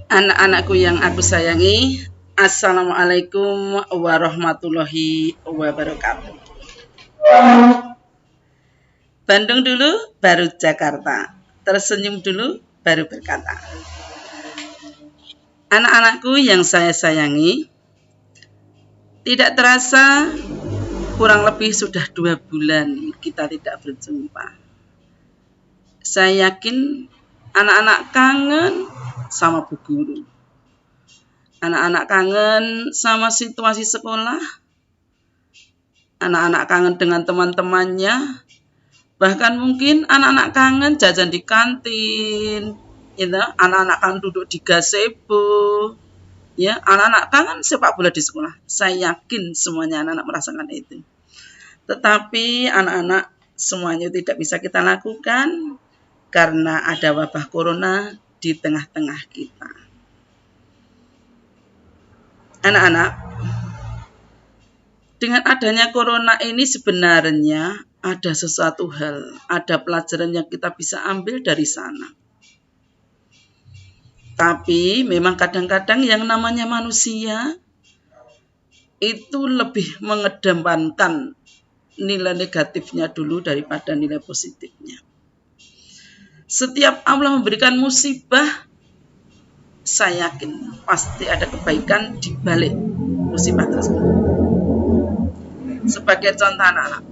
Anak-anakku yang aku sayangi, Assalamualaikum warahmatullahi wabarakatuh. Bandung dulu, baru Jakarta. Tersenyum dulu, baru berkata. Anak-anakku yang saya sayangi, tidak terasa kurang lebih sudah 2 bulan kita tidak berjumpa. Saya yakin anak-anak kangen sama Bu Guru. Anak-anak kangen sama situasi sekolah. Anak-anak kangen dengan teman-temannya. Bahkan mungkin anak-anak kangen jajan di kantin. Ya, anak-anak kangen duduk di gazebo. Ya, anak-anak kangen sepak bola di sekolah. Saya yakin semuanya anak-anak merasakan itu. Tetapi anak-anak semuanya tidak bisa kita lakukan karena ada wabah corona di tengah-tengah kita. Anak-anak, dengan adanya corona ini sebenarnya ada sesuatu hal, ada pelajaran yang kita bisa ambil dari sana. Tapi memang kadang-kadang yang namanya manusia itu lebih mengedepankan nilai negatifnya dulu daripada nilai positifnya. Setiap Allah memberikan musibah, saya yakin pasti ada kebaikan di balik musibah tersebut. Sebagai contoh anak-anak,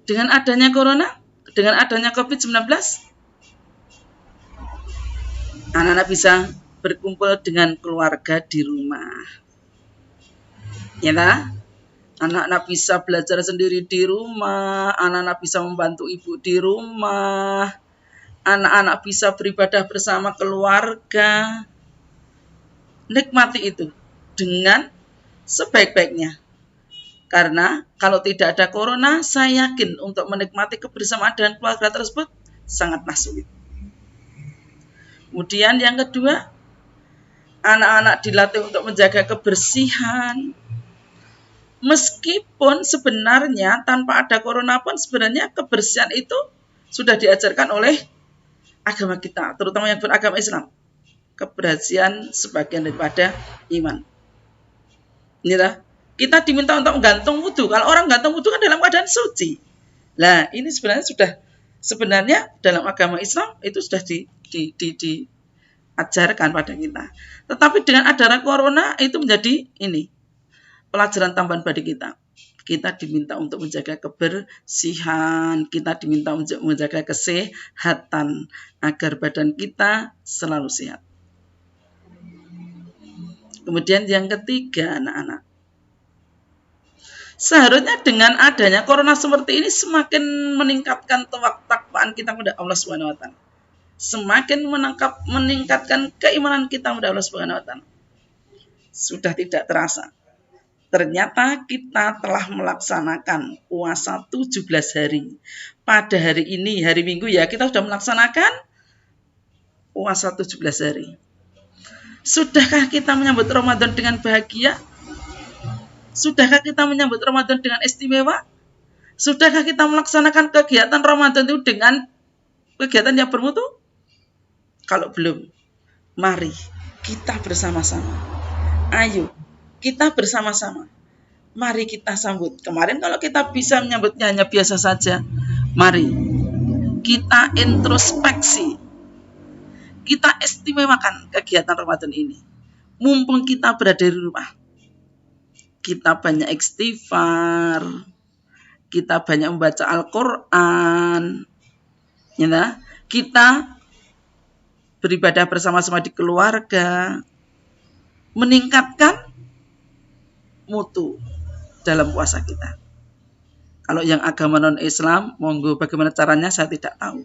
dengan adanya corona, dengan adanya COVID-19, anak-anak bisa berkumpul dengan keluarga di rumah. Ya kan? Anak-anak bisa belajar sendiri di rumah, anak-anak bisa membantu ibu di rumah, anak-anak bisa beribadah bersama keluarga. Nikmati itu dengan sebaik-baiknya. Karena kalau tidak ada corona, saya yakin untuk menikmati kebersamaan dengan keluarga tersebut sangatlah sulit. Kemudian yang kedua, anak-anak dilatih untuk menjaga kebersihan. Meskipun sebenarnya tanpa ada corona pun sebenarnya kebersihan itu sudah diajarkan oleh agama kita, terutama yang beragama Islam. Kebersihan sebagian daripada iman. Inilah, kita diminta untuk menggantung wudu. Kalau orang gantung wudu kan dalam keadaan suci. Nah, ini sebenarnya dalam agama Islam itu sudah diajarkan pada kita. Tetapi dengan adanya corona itu menjadi ini pelajaran tambahan bagi kita. Kita diminta untuk menjaga kebersihan, kita diminta untuk menjaga kesehatan agar badan kita selalu sehat. Kemudian yang ketiga, anak-anak, seharusnya dengan adanya corona seperti ini semakin meningkatkan takwaan kita kepada Allah Subhanahu wa taala. Semakin meningkatkan keimanan kita kepada Allah Subhanahu wa taala. Sudah tidak terasa, ternyata kita telah melaksanakan puasa 17 hari. Pada hari ini, hari Minggu ya, kita sudah melaksanakan puasa 17 hari. Sudahkah kita menyambut Ramadan dengan bahagia? Sudahkah kita menyambut Ramadan dengan istimewa? Sudahkah kita melaksanakan kegiatan Ramadan itu dengan kegiatan yang bermutu? Kalau belum, mari kita bersama-sama. Ayo, kita bersama-sama. Mari kita sambut. Kemarin kalau kita bisa menyambutnya hanya biasa saja, mari kita introspeksi. Kita istimewakan kegiatan Ramadan ini. Mumpung kita berada di rumah. Kita banyak istighfar. Kita banyak membaca Al-Quran. Ya, kita beribadah bersama-sama di keluarga. Meningkatkan mutu dalam puasa kita. Kalau yang agama non-Islam, monggo bagaimana caranya saya tidak tahu.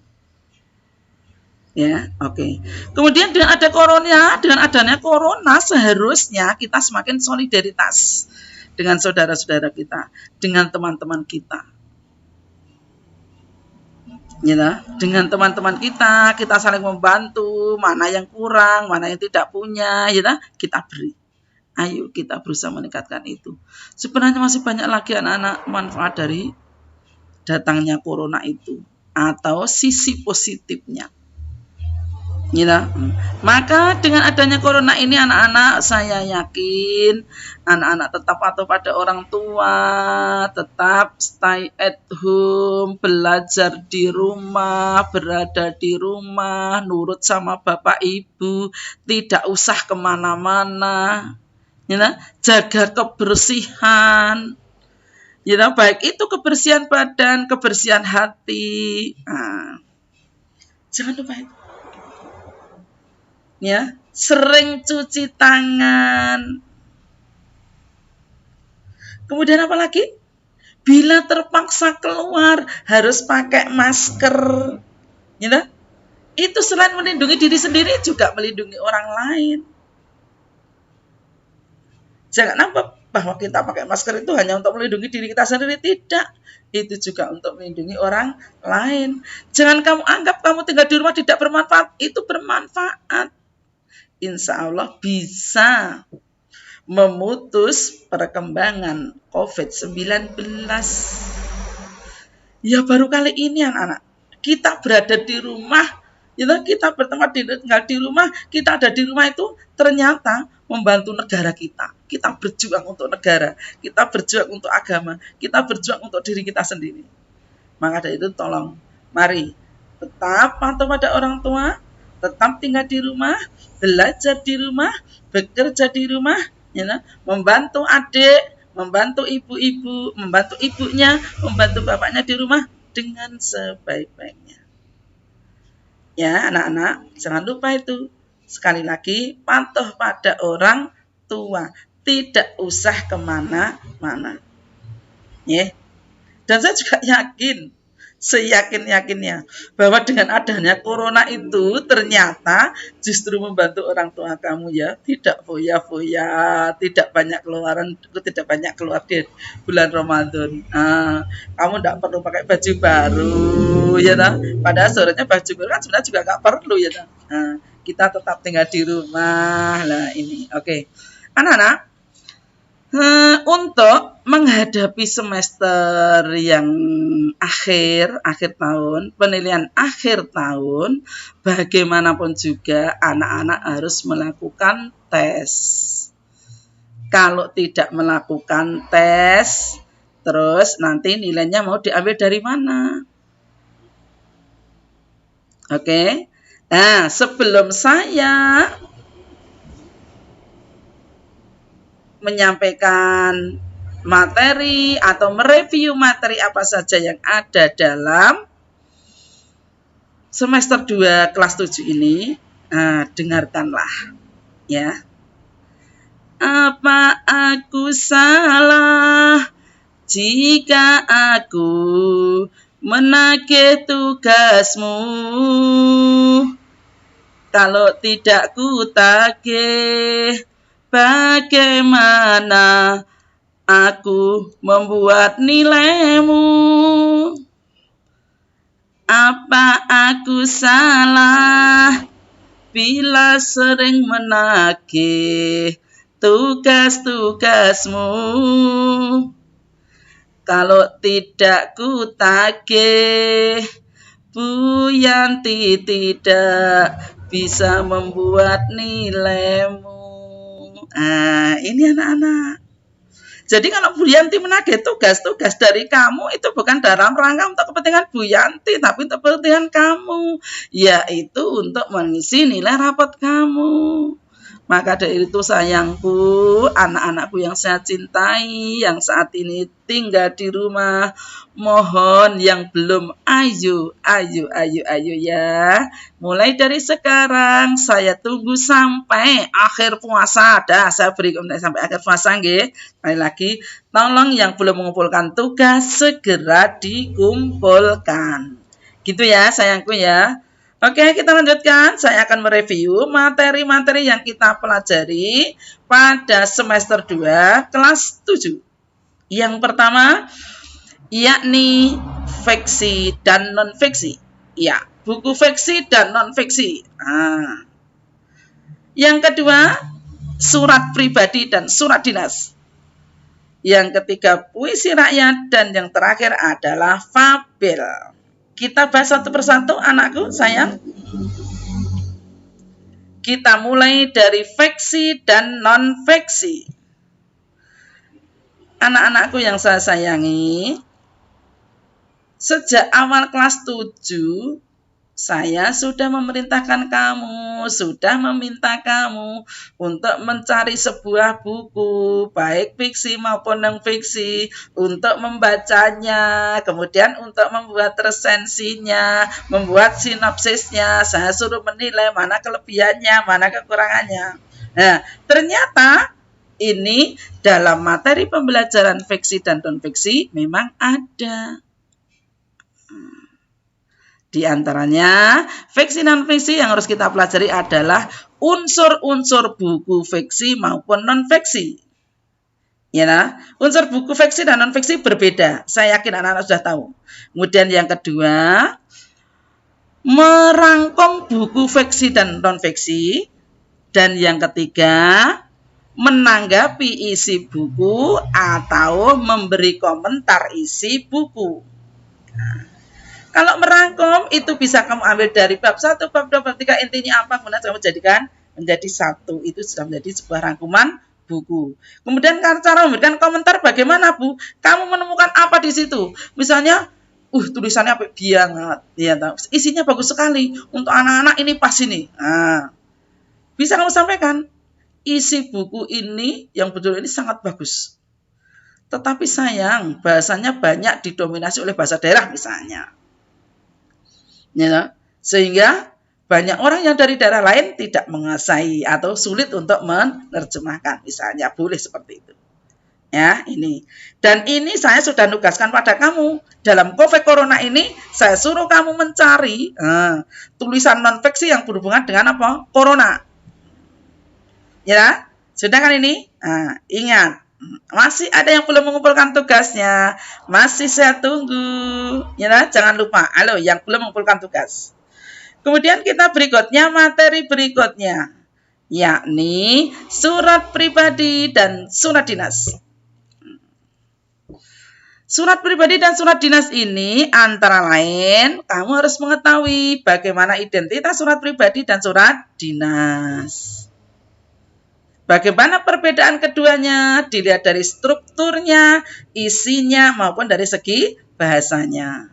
Ya, oke. Kemudian dengan adanya corona seharusnya kita semakin solidaritas dengan saudara-saudara kita, dengan teman-teman kita. Ya, dengan teman-teman kita saling membantu, mana yang kurang, mana yang tidak punya, ya, kita beri. Ayo kita berusaha meningkatkan itu. Sebenarnya masih banyak lagi anak-anak manfaat dari datangnya corona itu atau sisi positifnya. Maka dengan adanya corona ini anak-anak, saya yakin anak-anak tetap patuh pada orang tua, tetap stay at home, belajar di rumah, berada di rumah, nurut sama bapak ibu, tidak usah kemana-mana, jaga kebersihan, baik itu kebersihan badan, kebersihan hati. Jangan lupa itu. Sering cuci tangan. Kemudian apa lagi? Bila terpaksa keluar harus pakai masker. Itu selain melindungi diri sendiri juga melindungi orang lain. Jangan nampak bahwa kita pakai masker itu hanya untuk melindungi diri kita sendiri, tidak. Itu juga untuk melindungi orang lain. Jangan kamu anggap kamu tinggal di rumah tidak bermanfaat. Itu bermanfaat. Insya Allah bisa memutus perkembangan COVID-19. Ya baru kali ini anak-anak, kita berada di rumah, kita bertempat tinggal di rumah, kita ada di rumah itu ternyata membantu negara kita. Kita berjuang untuk negara, kita berjuang untuk agama, kita berjuang untuk diri kita sendiri. Maka dari itu tolong, mari tetap patuh pada orang tua, tetap tinggal di rumah, belajar di rumah, bekerja di rumah, membantu adik, membantu ibu-ibu, membantu ibunya, membantu bapaknya di rumah dengan sebaik-baiknya. Ya anak-anak, jangan lupa itu. Sekali lagi, patuh pada orang tua, tidak usah kemana-mana. Dan saya juga yakin, seyakin-yakinnya bahwa dengan adanya corona itu ternyata justru membantu orang tua kamu, tidak foya-foya, tidak banyak keluaran, tidak banyak keluar di bulan Ramadan. Kamu tidak perlu pakai baju baru, padahal sebenarnya baju baru kan sebenarnya juga nggak perlu, kita tetap tinggal di rumah lah ini. Oke. Anak-anak, untuk menghadapi semester yang akhir tahun, penilaian akhir tahun, bagaimanapun juga anak-anak harus melakukan tes. Kalau tidak melakukan tes, terus nanti nilainya mau diambil dari mana? Oke. Nah, sebelum saya menyampaikan materi atau mereview materi apa saja yang ada dalam semester 2 kelas 7 ini, dengarkanlah ya. Apa aku salah jika aku menagih tugasmu? Kalau tidak ku tagih, bagaimana aku membuat nilaimu? Apa aku salah bila sering menagih tugas-tugasmu? Kalau tidak ku tagih, Bu Yanti tidak bisa membuat nilaimu. Ini anak-anak. Jadi kalau Bu Yanti menagih tugas-tugas dari kamu itu bukan dalam rangka untuk kepentingan Bu Yanti, tapi untuk kepentingan kamu, yaitu untuk mengisi nilai rapot kamu. Maka dari itu sayangku, anak-anakku yang saya cintai, yang saat ini tinggal di rumah, mohon yang belum ayo ya. Mulai dari sekarang saya tunggu sampai akhir puasa. Saya beri sampai akhir puasa nggih. Sekali lagi, tolong yang belum mengumpulkan tugas segera dikumpulkan. Gitu ya sayangku ya. Oke, kita lanjutkan. Saya akan mereview materi-materi yang kita pelajari pada semester 2 kelas 7. Yang pertama, yakni fiksi dan non-fiksi. Ya, buku fiksi dan non-fiksi. Yang kedua, surat pribadi dan surat dinas. Yang ketiga, puisi rakyat. Dan yang terakhir adalah fabel. Kita bahas satu persatu, anakku, sayang. Kita mulai dari fiksi dan non-fiksi. Anak-anakku yang saya sayangi, sejak awal kelas 7, saya sudah memerintahkan kamu, sudah meminta kamu untuk mencari sebuah buku, baik fiksi maupun non-fiksi, untuk membacanya, kemudian untuk membuat resensinya, membuat sinopsisnya. Saya suruh menilai mana kelebihannya, mana kekurangannya. Nah, ternyata ini dalam materi pembelajaran fiksi dan non-fiksi memang ada. Di antaranya, fiksi dan fiksi yang harus kita pelajari adalah unsur-unsur buku fiksi maupun non-fiksi. Ya, unsur buku fiksi dan non-fiksi berbeda. Saya yakin anak-anak sudah tahu. Kemudian yang kedua, merangkum buku fiksi dan non-fiksi. Dan yang ketiga, menanggapi isi buku atau memberi komentar isi buku. Nah, kalau merangkum itu bisa kamu ambil dari bab 1, bab 2, bab 3, intinya apa, kemudian kamu jadikan menjadi satu. Itu sudah menjadi sebuah rangkuman buku. Kemudian cara memberikan komentar bagaimana, Bu? Kamu menemukan apa di situ? Misalnya, tulisannya apa banget, ya, isinya bagus sekali. Untuk anak-anak ini pas ini. Nah, bisa kamu sampaikan, isi buku ini yang betul ini sangat bagus. Tetapi sayang, bahasanya banyak didominasi oleh bahasa daerah misalnya. Ya, sehingga banyak orang yang dari daerah lain tidak menguasai atau sulit untuk menerjemahkan, misalnya. Boleh seperti itu. Ya, ini. Dan ini saya sudah nugaskan pada kamu. Dalam COVID Corona ini, saya suruh kamu mencari tulisan non-fiksi yang berhubungan dengan apa? Corona. Ya, sudah kan ini? Ingat. Masih ada yang belum mengumpulkan tugasnya. Masih saya tunggu. Ya, jangan lupa. Halo, yang belum mengumpulkan tugas. Kemudian kita berikutnya, materi berikutnya. Yakni surat pribadi dan surat dinas. Surat pribadi dan surat dinas ini antara lain, kamu harus mengetahui bagaimana identitas surat pribadi dan surat dinas. Bagaimana perbedaan keduanya dilihat dari strukturnya, isinya, maupun dari segi bahasanya.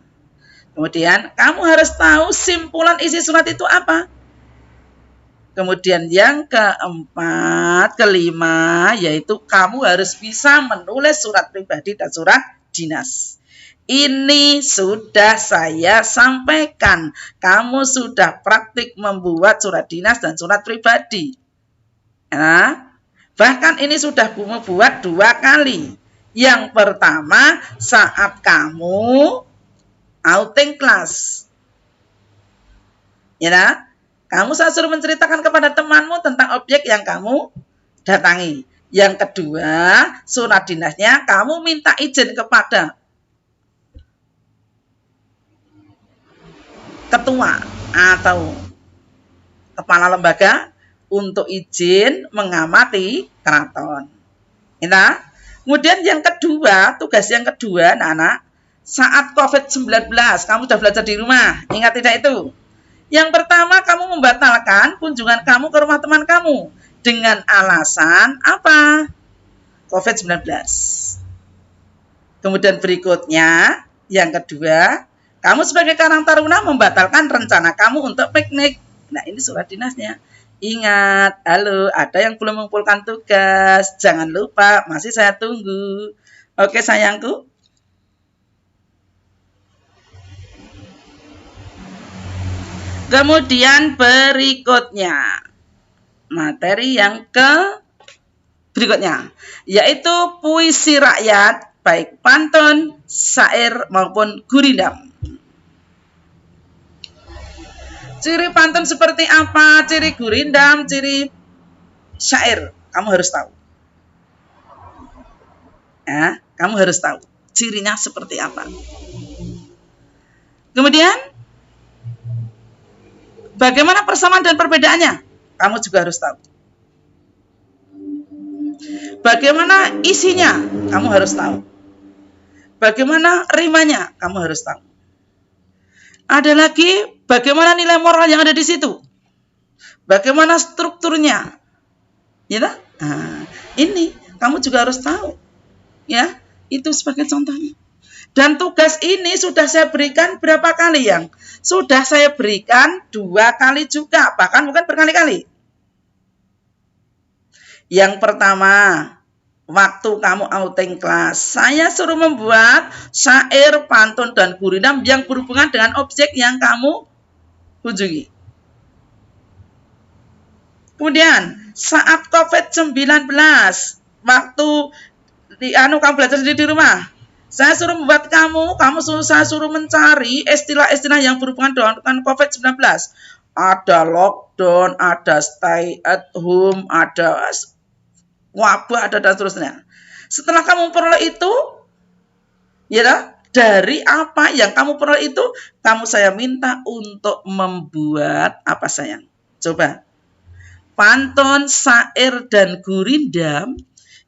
Kemudian kamu harus tahu simpulan isi surat itu apa. Kemudian yang keempat, kelima, yaitu kamu harus bisa menulis surat pribadi dan surat dinas. Ini sudah saya sampaikan. Kamu sudah praktik membuat surat dinas dan surat pribadi. Nah, bahkan ini sudah buat 2 kali. Yang pertama saat kamu outing kelas. Ya, kamu saya suruh menceritakan kepada temanmu tentang objek yang kamu datangi. Yang kedua, surat dinasnya kamu minta izin kepada ketua atau kepala lembaga untuk izin mengamati keraton. Nah, kemudian yang kedua, tugas yang kedua, anak-anak, saat COVID-19, kamu sudah belajar di rumah, ingat tidak itu? Yang pertama, kamu membatalkan kunjungan kamu ke rumah teman kamu dengan alasan apa? COVID-19. Kemudian berikutnya, yang kedua, kamu sebagai Karang Taruna membatalkan rencana kamu untuk piknik. Nah, ini surat dinasnya. Ingat, halo, ada yang belum mengumpulkan tugas. Jangan lupa, masih saya tunggu. Oke, sayangku. Kemudian berikutnya, materi yang berikutnya, yaitu puisi rakyat, baik pantun, syair, maupun gurindam. Ciri pantun seperti apa, ciri gurindam, ciri syair, kamu harus tahu. Ya, kamu harus tahu cirinya seperti apa. Kemudian, bagaimana persamaan dan perbedaannya, kamu juga harus tahu. Bagaimana isinya, kamu harus tahu. Bagaimana rimanya, kamu harus tahu. Ada lagi, bagaimana nilai moral yang ada di situ? Bagaimana strukturnya? Ya, nah, ini kamu juga harus tahu. Ya, itu sebagai contohnya. Dan tugas ini sudah saya berikan berapa kali, yang? Sudah saya berikan 2 kali juga, bahkan mungkin berkali-kali. Yang pertama, waktu kamu outing kelas, saya suruh membuat syair, pantun, dan gurindam yang berhubungan dengan objek yang kamu kunjungi. Kemudian, saat COVID-19, waktu kamu belajar di rumah, saya suruh membuat saya suruh mencari istilah-istilah yang berhubungan dengan COVID-19. Ada lockdown, ada stay at home, ada wabah, ada dan seterusnya. Setelah kamu peroleh itu, ya, dari apa yang kamu peroleh itu, saya minta untuk membuat apa, sayang? Coba. Pantun, syair, dan gurindam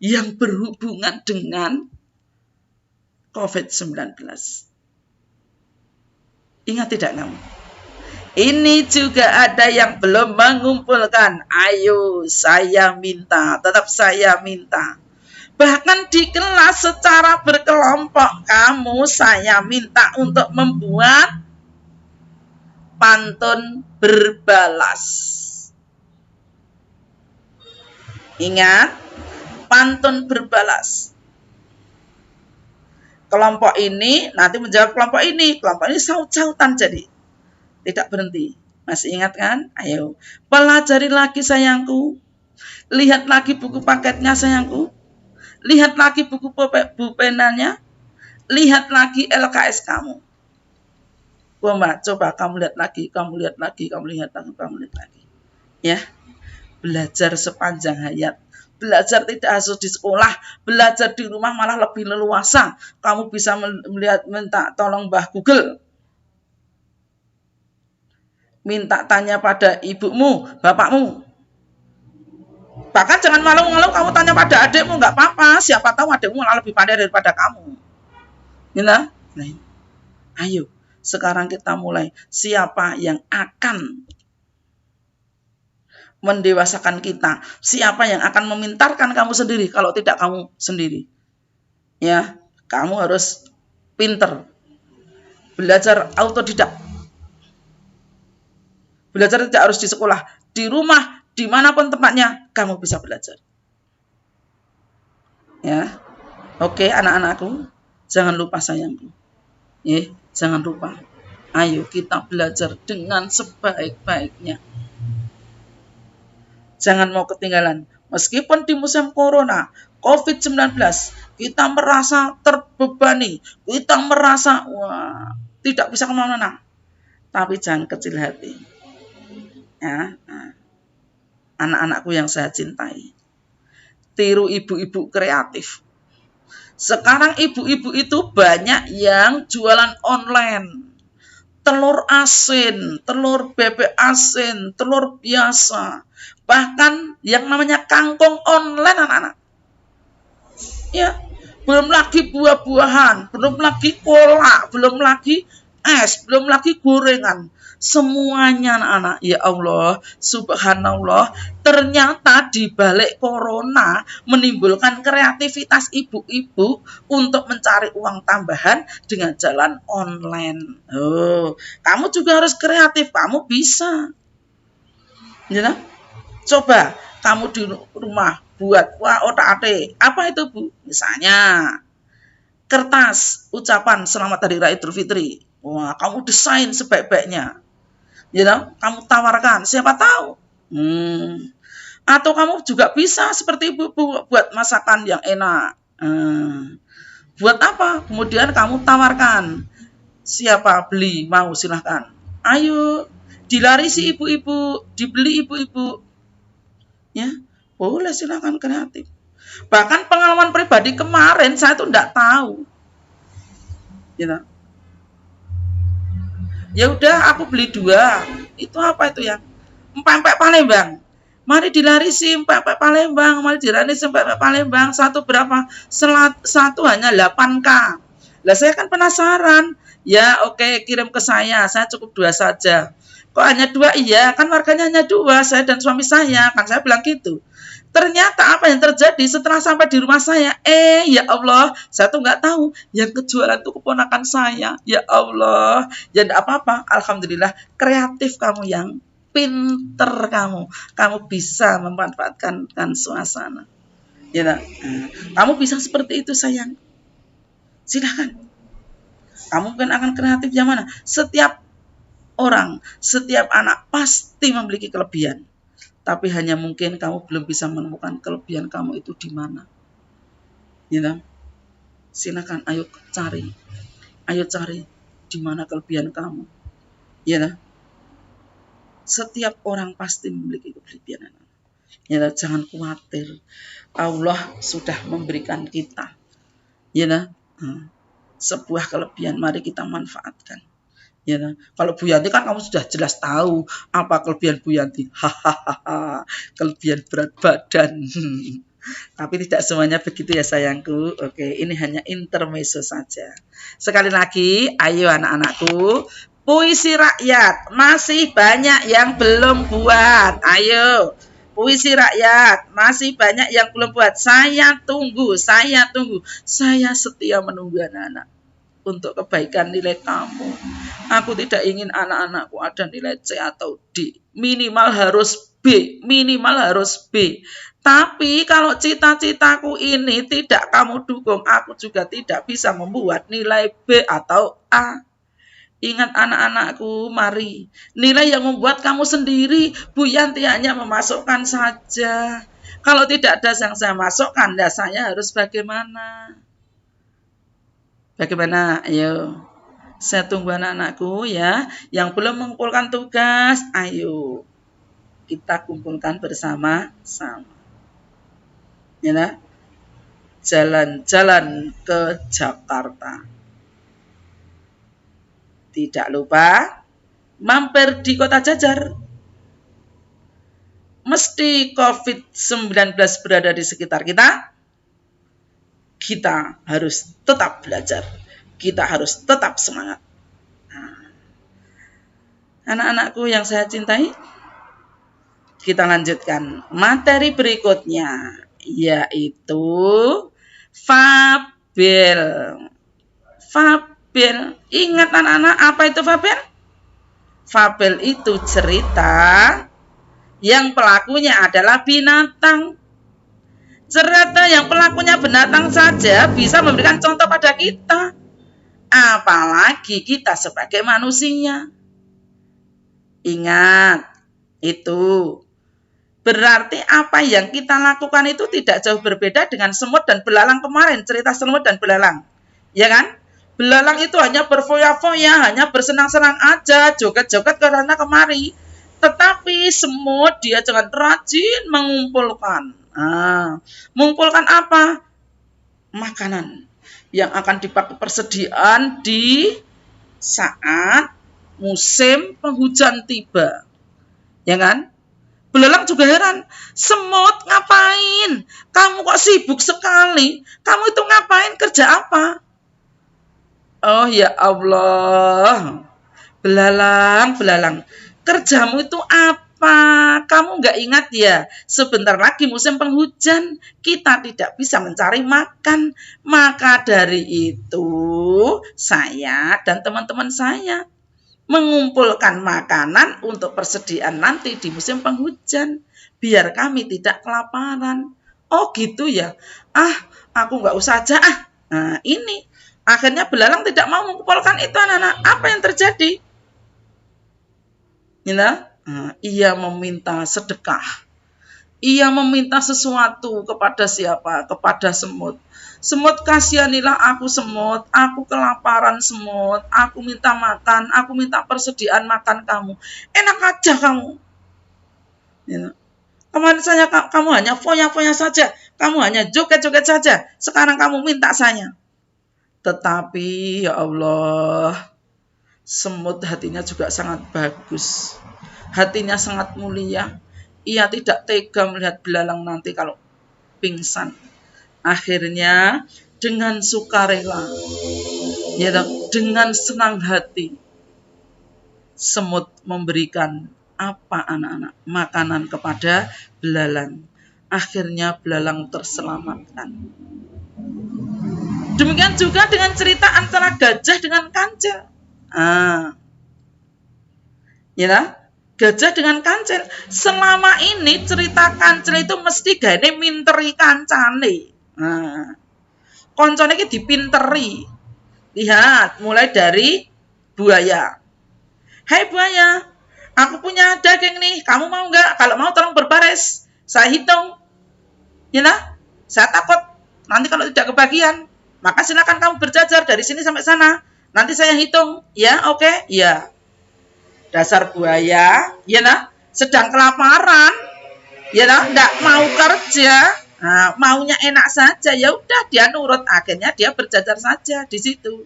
yang berhubungan dengan COVID-19. Ingat tidak kamu? Ini juga ada yang belum mengumpulkan. Ayo, saya minta, tetap saya minta. Bahkan di kelas secara berkelompok, saya minta untuk membuat pantun berbalas. Ingat, pantun berbalas. Kelompok ini nanti menjawab kelompok ini saut-sautan, jadi tidak berhenti. Masih ingat kan? Ayo, pelajari lagi sayangku. Lihat lagi buku paketnya sayangku. Lihat lagi buku penanya. Lihat lagi LKS kamu. Mbak, coba kamu lihat lagi, kamu lihat lagi. Ya. Belajar sepanjang hayat. Belajar tidak harus di sekolah, belajar di rumah malah lebih leluasa. Kamu bisa minta tolong Mbah Google. Minta tanya pada ibumu, bapakmu. Bahkan jangan malu-malu kamu tanya pada adikmu, nggak apa-apa. Siapa tahu adikmu malah lebih pandai daripada kamu. Nah, ayo, sekarang kita mulai. Siapa yang akan mendewasakan kita? Siapa yang akan memintarkan kamu sendiri kalau tidak kamu sendiri? Ya, kamu harus pinter. Belajar autodidak. Belajar tidak harus di sekolah, di rumah, dimanapun tempatnya, kamu bisa belajar. Ya, oke anak-anakku, jangan lupa sayangku. Ya, jangan lupa. Ayo kita belajar dengan sebaik-baiknya. Jangan mau ketinggalan. Meskipun di musim corona, COVID-19, kita merasa terbebani, kita merasa tidak bisa kemana-mana. Tapi jangan kecil hati. Ya, anak-anakku yang saya cintai, tiru ibu-ibu kreatif. Sekarang ibu-ibu itu banyak yang jualan online. Telur asin, telur bebek asin, telur biasa. Bahkan yang namanya kangkung online, anak-anak. Ya, belum lagi buah-buahan, belum lagi kolak, belum lagi es, belum lagi gorengan. Semuanya, anak-anak. Ya Allah, subhanallah, ternyata di balik corona menimbulkan kreativitas ibu-ibu untuk mencari uang tambahan dengan jalan online. Kamu juga harus kreatif, kamu bisa. Ya, coba kamu di rumah buat otak-atik. Apa itu, Bu? Misalnya kertas ucapan selamat hari raya Idul Fitri. Kamu desain sebaik-baiknya. Kamu tawarkan, siapa tahu. Atau kamu juga bisa seperti ibu buat masakan yang enak. Buat apa? Kemudian kamu tawarkan. Siapa beli, mau silahkan. Ayo, dilarisi ibu-ibu, dibeli ibu-ibu. Ya, boleh silahkan kreatif. Bahkan pengalaman pribadi kemarin saya tuh enggak tahu. Ya udah, aku beli 2. Itu apa itu ya? Empek-empek Palembang. Mari dilarisi empek-empek Palembang, mari dilarisi empek-empek Palembang. Satu berapa? Satu hanya 8K. Lah saya kan penasaran. Ya oke, kirim ke saya cukup 2 saja. Kok hanya 2? Iya, kan warganya hanya 2, saya dan suami saya. Kan saya bilang gitu. Ternyata apa yang terjadi setelah sampai di rumah saya? Ya Allah, saya tuh nggak tahu. Yang kejualan tuh keponakan saya. Ya Allah, ya enggak apa-apa. Alhamdulillah, kreatif kamu yang pinter kamu. Kamu bisa memanfaatkan suasana. Ya, kamu bisa seperti itu sayang. Silakan. Kamu kan akan kreatif yang mana? Setiap orang, setiap anak pasti memiliki kelebihan. Tapi hanya mungkin kamu belum bisa menemukan kelebihan kamu itu di mana. Ya, silakan, ayo cari di mana kelebihan kamu. Ya, setiap orang pasti memiliki kelebihan. Ya, jangan khawatir. Allah sudah memberikan kita, ya, sebuah kelebihan. Mari kita manfaatkan. Ya, kalau Bu Yanti kan kamu sudah jelas tahu apa kelebihan Bu Yanti. Hahaha, kelebihan berat badan. Tapi tidak semuanya begitu ya sayangku. Oke, ini hanya intermezzo saja. Sekali lagi, ayo anak-anakku, puisi rakyat masih banyak yang belum buat. Ayo, puisi rakyat masih banyak yang belum buat. Saya tunggu. Saya setia menunggu anak-anak. Untuk kebaikan nilai kamu. Aku tidak ingin anak-anakku ada nilai C atau D. Minimal harus B. Tapi kalau cita-citaku ini tidak kamu dukung, aku juga tidak bisa membuat nilai B atau A. Ingat anak-anakku, mari. Nilai yang membuat kamu sendiri. Bu Yanti hanya memasukkan saja. Kalau tidak ada yang saya masukkan, ya saya harus bagaimana? Bagaimana? Ayo. Saya tunggu anak-anakku ya. Yang belum mengumpulkan tugas, ayo. Kita kumpulkan bersama-sama. Ya, jalan-jalan ke Jakarta. Tidak lupa mampir di Kota Jajar. Mesti COVID-19 berada di sekitar kita. Kita harus tetap belajar. Kita harus tetap semangat. Anak-anakku yang saya cintai, kita lanjutkan materi berikutnya, yaitu fabel. Ingat anak-anak, apa itu fabel? Fabel itu cerita yang pelakunya adalah binatang. Cerita yang pelakunya binatang saja bisa memberikan contoh pada kita. Apalagi kita sebagai manusia. Ingat, itu berarti apa yang kita lakukan itu tidak jauh berbeda dengan semut dan belalang kemarin. Cerita semut dan belalang. Ya kan? Belalang itu hanya berfoya-foya, hanya bersenang-senang aja, joget-joget ke sana kemari. Tetapi semut dia jangan rajin mengumpulkan. Mengumpulkan apa? Makanan yang akan dipakai persediaan di saat musim penghujan tiba. Ya kan? Belalang juga heran. Semut ngapain? Kamu kok sibuk sekali? Kamu itu ngapain? Kerja apa? Oh ya Allah. Belalang. Kerjamu itu apa? Kamu nggak ingat ya? Sebentar lagi musim penghujan. Kita tidak bisa mencari makan. Maka dari itu, saya dan teman-teman saya mengumpulkan makanan untuk persediaan nanti di musim penghujan. Biar kami tidak kelaparan. Oh gitu ya? Aku nggak usah aja. Nah ini. Akhirnya belalang tidak mau mengumpulkan itu anak-anak. Apa yang terjadi? Ia meminta sedekah. Ia meminta sesuatu kepada siapa? Kepada semut. Semut, kasihanilah aku semut. Aku kelaparan semut. Aku minta makan. Aku minta persediaan makan kamu. Enak aja kamu. Kemarin saya kamu hanya foya-foya saja. Kamu hanya joget-joget saja. Sekarang kamu minta saya. Tetapi ya Allah, semut hatinya juga sangat bagus. Hatinya sangat mulia. Ia tidak tega melihat belalang nanti kalau pingsan. Akhirnya dengan sukarela, ya, dengan senang hati, Semut memberikan apa anak-anak? Makanan kepada belalang. Akhirnya belalang terselamatkan. Demikian juga dengan cerita antara gajah dengan kancil. Ya, gajah dengan kancil. Selama ini cerita kancil itu mesti gane minteri kancane. Koncone iki dipinteri. Lihat, mulai dari buaya. Hai buaya, aku punya daging nih. Kamu mau nggak? Kalau mau tolong berbaris. Saya hitung. Ya, saya takut nanti kalau tidak kebagian. Maka silakan kamu berjajar dari sini sampai sana. Nanti saya hitung. Ya, oke? Ya. Dasar buaya, ya nah, sedang kelaparan, ya nah, enggak mau kerja, maunya enak saja, ya udah dia nurut, akhirnya dia berjajar saja di situ.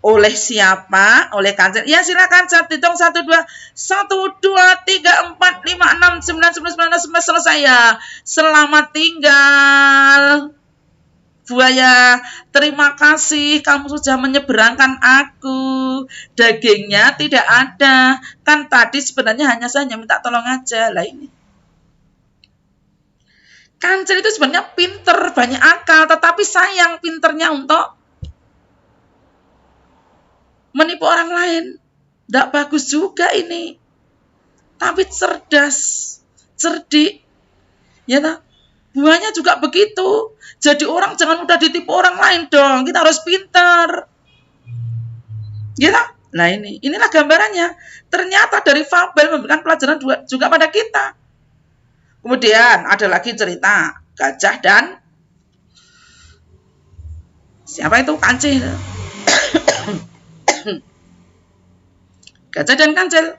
Oleh siapa? Oleh kancil. Ya silakan, saya hitung 1, 2, 1, 2, 3, 4, 5, 6, 9, 10, 11, selesai ya. Selamat tinggal. Buaya, terima kasih kamu sudah menyeberangkan aku. Dagingnya tidak ada. Kan tadi sebenarnya hanya saya minta tolong aja. Lah ini. Kancil itu sebenarnya pinter, banyak akal. Tetapi sayang pinternya untuk menipu orang lain. Tidak bagus juga ini. Tapi cerdas, cerdik. Ya tak? Buahnya juga begitu. Jadi orang jangan mudah ditipu orang lain dong. Kita harus pintar. Gitu? Nah inilah gambarannya. Ternyata dari fabel memberikan pelajaran juga pada kita. Kemudian ada lagi cerita gajah dan siapa itu? Kancil. Gajah dan kancil.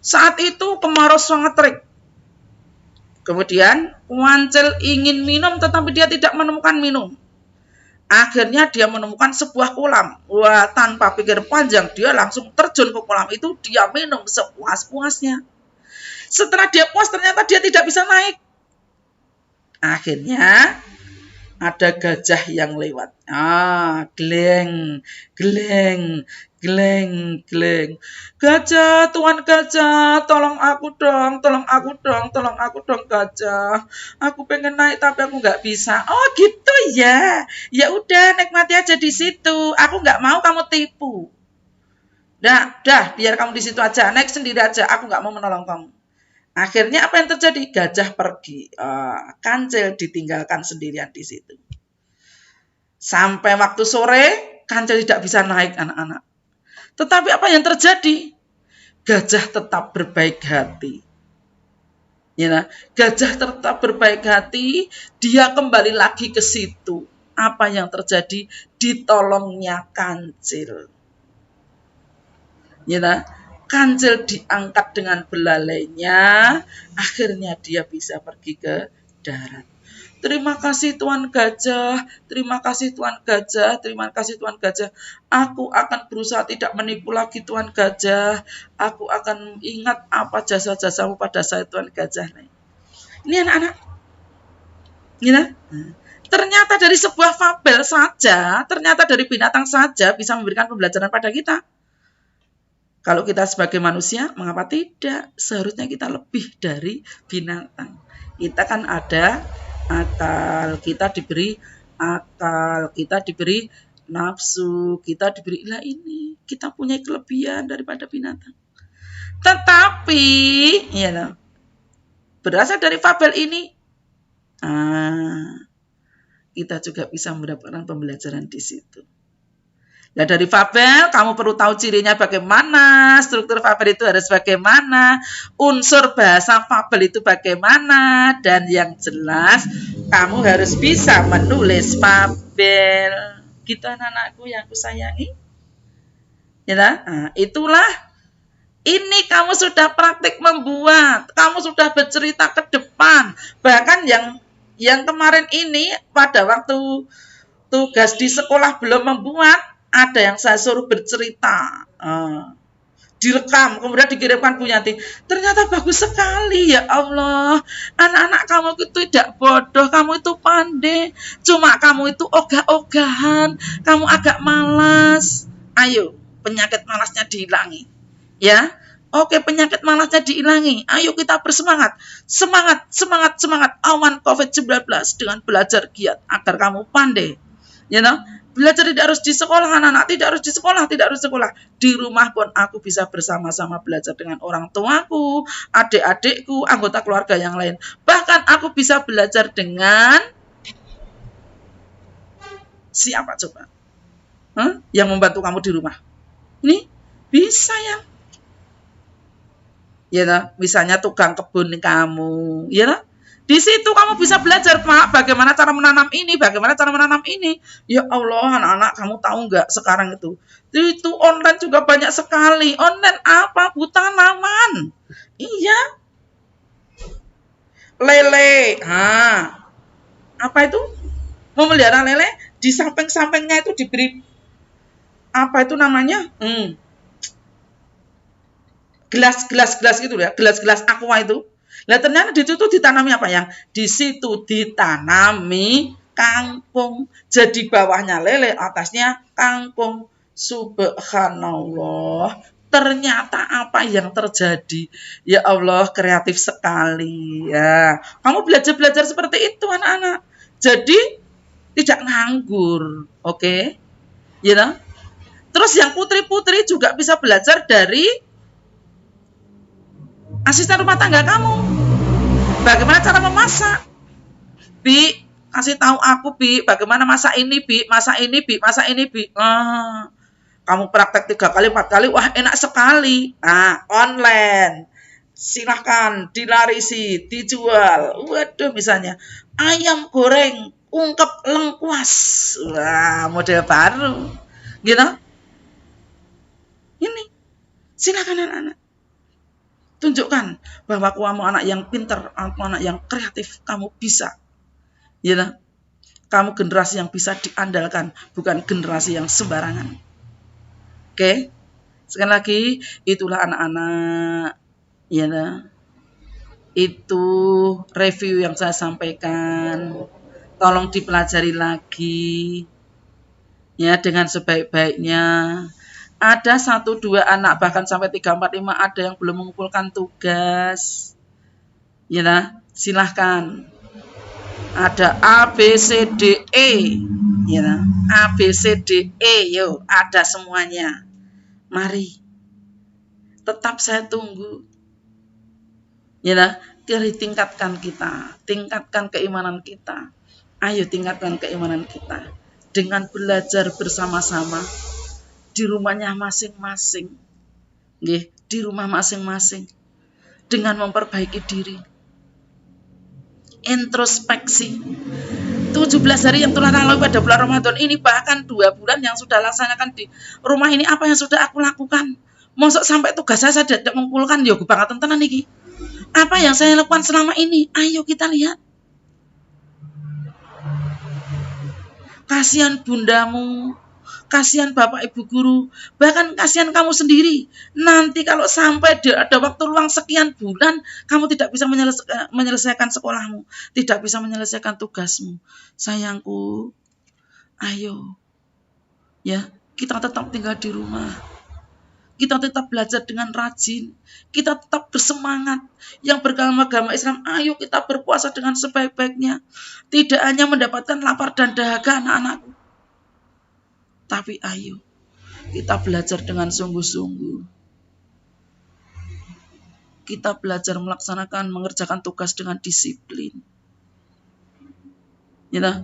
Saat itu kemarau sangat terik. Kemudian kancil ingin minum tetapi dia tidak menemukan minum. Akhirnya dia menemukan sebuah kolam. Wah, tanpa pikir panjang dia langsung terjun ke kolam itu, dia minum sepuas-puasnya. Setelah dia puas ternyata dia tidak bisa naik. Akhirnya ada gajah yang lewat. Gleng, gleng, gleng, gleng. Gajah, tuan gajah, tolong aku dong, tolong aku dong, tolong aku dong gajah. Aku pengen naik tapi aku nggak bisa. Oh gitu ya. Ya udah nikmati aja di situ. Aku nggak mau kamu tipu. Dah, biar kamu di situ aja. Naik sendiri aja. Aku nggak mau menolong kamu. Akhirnya apa yang terjadi? Gajah pergi. Kancil ditinggalkan sendirian di situ. Sampai waktu sore, kancil tidak bisa naik anak-anak. Tetapi apa yang terjadi? Gajah tetap berbaik hati. Ya, gajah tetap berbaik hati. Dia kembali lagi ke situ. Apa yang terjadi? Ditolongnya kancil. Ya, kancil diangkat dengan belalainya, akhirnya dia bisa pergi ke darat. Terima kasih Tuan Gajah, terima kasih Tuan Gajah, terima kasih Tuan Gajah. Aku akan berusaha tidak menipu lagi Tuan Gajah. Aku akan ingat apa jasa-jasamu pada saya Tuan Gajah. Ini anak-anak. Ya, ternyata dari sebuah fabel saja, ternyata dari binatang saja bisa memberikan pembelajaran pada kita. Kalau kita sebagai manusia, mengapa tidak? Seharusnya kita lebih dari binatang. Kita kan ada akal, kita diberi akal, kita diberi nafsu, kita diberi ini. Kita punya kelebihan daripada binatang. Tetapi, ya, berasal dari fabel ini, kita juga bisa mendapatkan pembelajaran di situ. Nah dari fabel, kamu perlu tahu cirinya bagaimana, struktur fabel itu harus bagaimana, unsur bahasa fabel itu bagaimana, dan yang jelas kamu harus bisa menulis fabel. Gitu anak-anakku yang aku sayangi. Ya, nah, itulah. Ini kamu sudah praktik membuat, kamu sudah bercerita ke depan. Bahkan yang kemarin ini pada waktu tugas di sekolah belum membuat, ada yang saya suruh bercerita, direkam, kemudian dikirimkan Bu Yanti. Ternyata bagus sekali, ya Allah. Anak-anak kamu itu tidak bodoh, kamu itu pandai. Cuma kamu itu ogah-ogahan, kamu agak malas. Ayo, penyakit malasnya dihilangi. Ya. Oke, penyakit malasnya diilangi. Ayo kita bersemangat. Semangat, semangat, semangat. Awan COVID-19 dengan belajar giat agar kamu pandai. You know? Belajar tidak harus di sekolah, anak-anak. Tidak harus di sekolah, tidak harus di sekolah. Di rumah pun aku bisa bersama-sama belajar dengan orang tuaku, adik-adikku, anggota keluarga yang lain. Bahkan aku bisa belajar dengan siapa coba? Yang membantu kamu di rumah. Ini bisa ya. Ya, misalnya tukang kebun kamu, ya. Di situ kamu bisa belajar, Pak, bagaimana cara menanam ini, bagaimana cara menanam ini. Ya Allah, anak-anak, kamu tahu nggak sekarang itu online juga banyak sekali. Online apa? Bu, tanaman. Iya. Lele. Apa itu? Memelihara lele, di samping-sampingnya itu diberi apa itu namanya? Gelas gitu ya, gelas-gelas aqua itu. Lah ternyata di situ ditanami apa ya? Di situ ditanami kangkung. Jadi bawahnya lele, atasnya kangkung. Subhanallah. Ternyata apa yang terjadi? Ya Allah, kreatif sekali ya. Kamu belajar-belajar seperti itu anak-anak. Jadi tidak nganggur, oke? You know? Terus yang putri-putri juga bisa belajar dari asisten rumah tangga kamu. Bagaimana cara memasak? Bi, kasih tahu aku, Bi, bagaimana masak ini, Bi, masak ini, Bi, masak ini, Bi. Kamu praktek 3 kali, 4 kali, wah enak sekali. Online. Silahkan dilarisi, dijual. Waduh, misalnya ayam goreng ungkep lengkuas. Wah, model baru. Gitu? Ini. Silakan anak-anak. Tunjukkan bahwa kamu anak yang pintar, anak yang kreatif, kamu bisa. Ya, kamu generasi yang bisa diandalkan, bukan generasi yang sembarangan. Oke? Sekali lagi, itulah anak-anak. Ya, itu review yang saya sampaikan. Tolong dipelajari lagi. Ya, dengan sebaik-baiknya. Ada 1, 2 anak, bahkan sampai 3, 4, 5 ada yang belum mengumpulkan tugas. Ya, silahkan. Ada A, B, C, D, E. Ya, A, B, C, D, E. Yuk, ada semuanya. Mari. Tetap saya tunggu. Ya, tingkatkan kita. Tingkatkan keimanan kita. Ayo tingkatkan keimanan kita. Dengan belajar bersama-sama. Di rumahnya masing-masing. Di rumah masing-masing. Dengan memperbaiki diri. Introspeksi. 17 hari yang telah lalu pada bulan Ramadan ini, bahkan 2 bulan yang sudah laksanakan di rumah ini, apa yang sudah aku lakukan? Mosok sampai tugas saya tidak mengumpulkan, ya banget tenan iki. Apa yang saya lakukan selama ini? Ayo kita lihat. Kasihan bundamu, kasihan bapak ibu guru, bahkan kasihan kamu sendiri. Nanti kalau sampai ada waktu luang sekian bulan, kamu tidak bisa menyelesaikan sekolahmu, tidak bisa menyelesaikan tugasmu. Sayangku, ayo, ya, kita tetap tinggal di rumah. Kita tetap belajar dengan rajin. Kita tetap bersemangat. Yang beragama Islam, ayo kita berpuasa dengan sebaik-baiknya. Tidak hanya mendapatkan lapar dan dahaga anak-anakku. Tapi ayo, kita belajar dengan sungguh-sungguh. Kita belajar mengerjakan tugas dengan disiplin. Ya,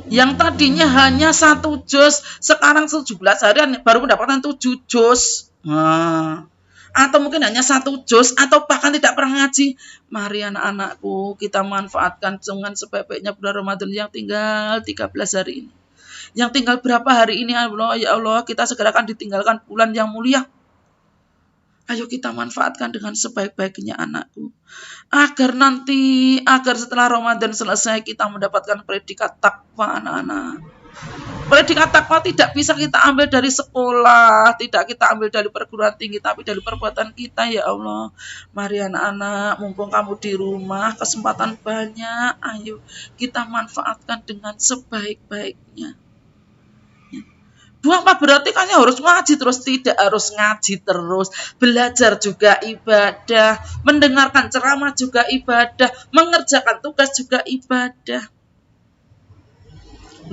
yang tadinya hanya 1 juz, sekarang 17 harian baru mendapatkan 7 juz. Atau mungkin hanya 1 juz, atau bahkan tidak pernah ngaji. Mari anak-anakku, kita manfaatkan dengan sebaik-baiknya bulan Ramadan yang tinggal 13 hari ini. Yang tinggal berapa hari ini, ya Allah, kita segera akan ditinggalkan bulan yang mulia. Ayo kita manfaatkan dengan sebaik-baiknya anakku. Agar setelah Ramadan selesai kita mendapatkan predikat takwa anak-anak. Predikat takwa tidak bisa kita ambil dari sekolah, tidak kita ambil dari perguruan tinggi, tapi dari perbuatan kita, ya Allah. Mari anak-anak, mumpung kamu di rumah, kesempatan banyak, ayo kita manfaatkan dengan sebaik-baiknya. Apa berarti kan harus ngaji terus? Tidak harus ngaji terus. Belajar juga ibadah, mendengarkan ceramah juga ibadah, mengerjakan tugas juga ibadah.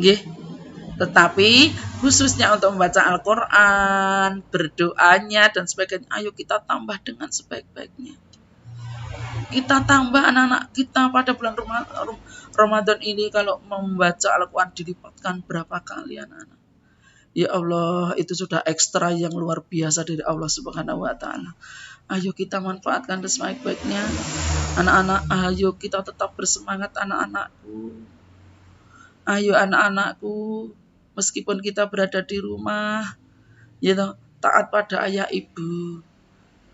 Nggih. Tetapi khususnya untuk membaca Al-Qur'an, berdoanya dan sebagainya, ayo kita tambah dengan sebaik-baiknya. Kita tambah anak-anak kita pada bulan Ramadan ini kalau membaca Al-Qur'an dilipatkan berapa kali anak-anak. Ya Allah, itu sudah ekstra yang luar biasa dari Allah Subhanahu wa taala. Ayo kita manfaatkan sebaik-baiknya. Anak-anak, ayo kita tetap bersemangat anak-anakku. Ayo anak-anakku, meskipun kita berada di rumah, ya taat pada ayah ibu.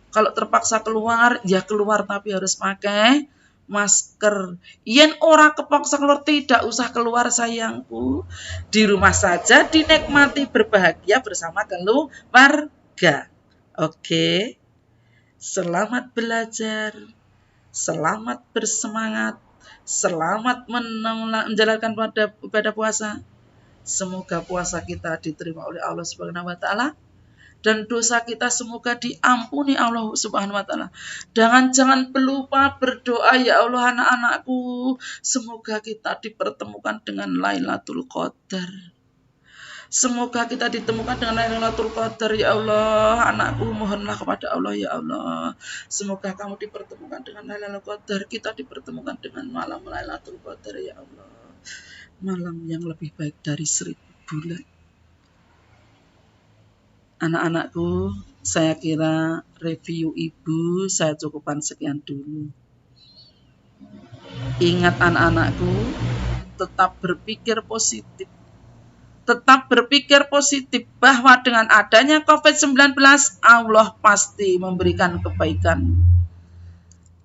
Kalau terpaksa keluar, ya keluar tapi harus pakai masker. Yen ora kepaksa keluar, tidak usah keluar sayangku. Di rumah saja dinikmati berbahagia bersama keluarga. Oke. Selamat belajar. Selamat bersemangat. Selamat menjalankan ibadah puasa. Semoga puasa kita diterima oleh Allah Subhanahu wa taala. Dan dosa kita semoga diampuni Allah Subhanahu wa taala. Jangan lupa berdoa, ya Allah anak-anakku, semoga kita dipertemukan dengan Lailatul Qadar. Semoga kita ditemukan dengan Lailatul Qadar, ya Allah. Anakku mohonlah kepada Allah, ya Allah. Semoga kamu dipertemukan dengan Lailatul Qadar, kita dipertemukan dengan malam Lailatul Qadar, ya Allah. Malam yang lebih baik dari 1000 bulan. Anak-anakku, saya kira review ibu saya cukupkan sekian dulu. Ingat anak-anakku, tetap berpikir positif. Tetap berpikir positif bahwa dengan adanya COVID-19, Allah pasti memberikan kebaikan.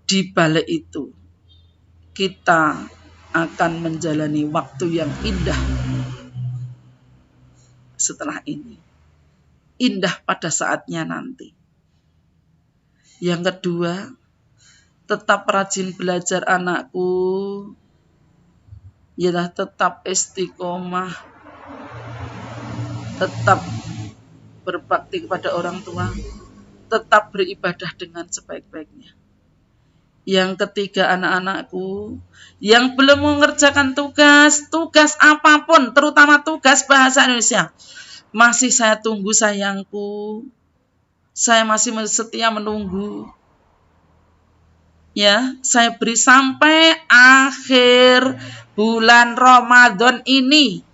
Di balik itu, kita akan menjalani waktu yang indah setelah ini. Indah pada saatnya nanti. Yang kedua, tetap rajin belajar anakku. Yalah, tetap istiqomah. Tetap berbakti kepada orang tua. Tetap beribadah dengan sebaik-baiknya. Yang ketiga, anak-anakku yang belum mengerjakan tugas apapun, terutama tugas bahasa Indonesia, masih saya tunggu sayangku. Saya masih setia menunggu. Ya, saya beri sampai akhir bulan Ramadan ini.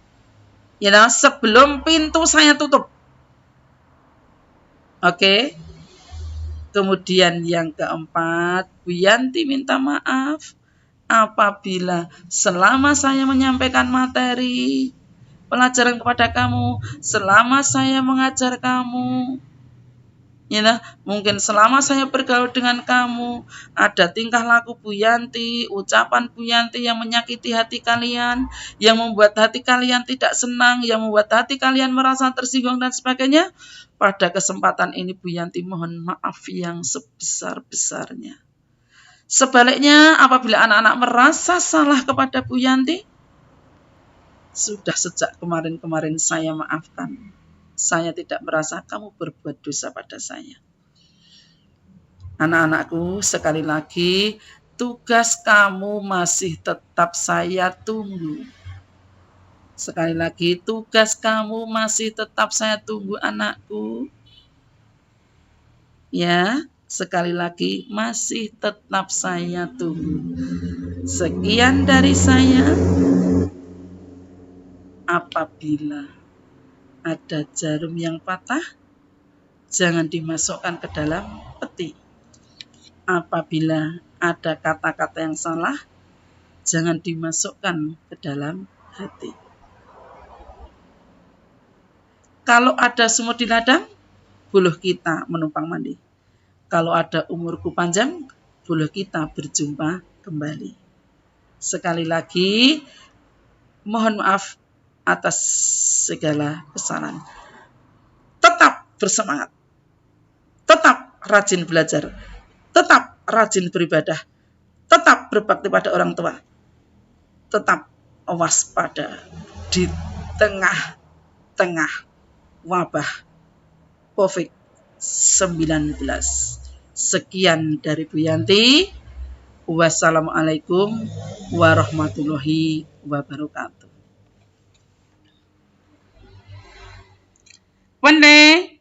Ya, sebelum pintu saya tutup. Oke. Kemudian yang keempat, Bu Yanti minta maaf apabila selama saya menyampaikan materi pelajaran kepada kamu, selama saya mengajar kamu, ya, mungkin selama saya bergaul dengan kamu, ada tingkah laku Bu Yanti, ucapan Bu Yanti yang menyakiti hati kalian, yang membuat hati kalian tidak senang, yang membuat hati kalian merasa tersinggung dan sebagainya. Pada kesempatan ini Bu Yanti mohon maaf yang sebesar-besarnya. Sebaliknya, apabila anak-anak merasa salah kepada Bu Yanti, sudah sejak kemarin-kemarin saya maafkan. Saya tidak merasa kamu berbuat dosa pada saya. Anak-anakku, sekali lagi, tugas kamu masih tetap saya tunggu. Sekali lagi, tugas kamu masih tetap saya tunggu, anakku. Ya, sekali lagi, masih tetap saya tunggu. Sekian dari saya. Apabila ada jarum yang patah, jangan dimasukkan ke dalam peti. Apabila ada kata-kata yang salah, jangan dimasukkan ke dalam hati. Kalau ada semut di ladang, buluh kita menumpang mandi. Kalau ada umurku panjang, buluh kita berjumpa kembali. Sekali lagi, mohon maaf atas segala kesalahan. Tetap bersemangat. Tetap rajin belajar. Tetap rajin beribadah. Tetap berbakti pada orang tua. Tetap waspada di tengah-tengah wabah COVID-19. Sekian dari Bu Yanti. Wassalamualaikum warahmatullahi wabarakatuh. Wende.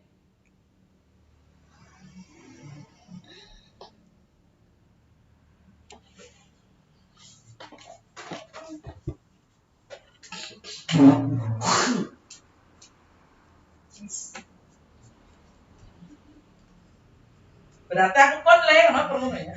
Berarti aku kon le, kenapa perlu ya?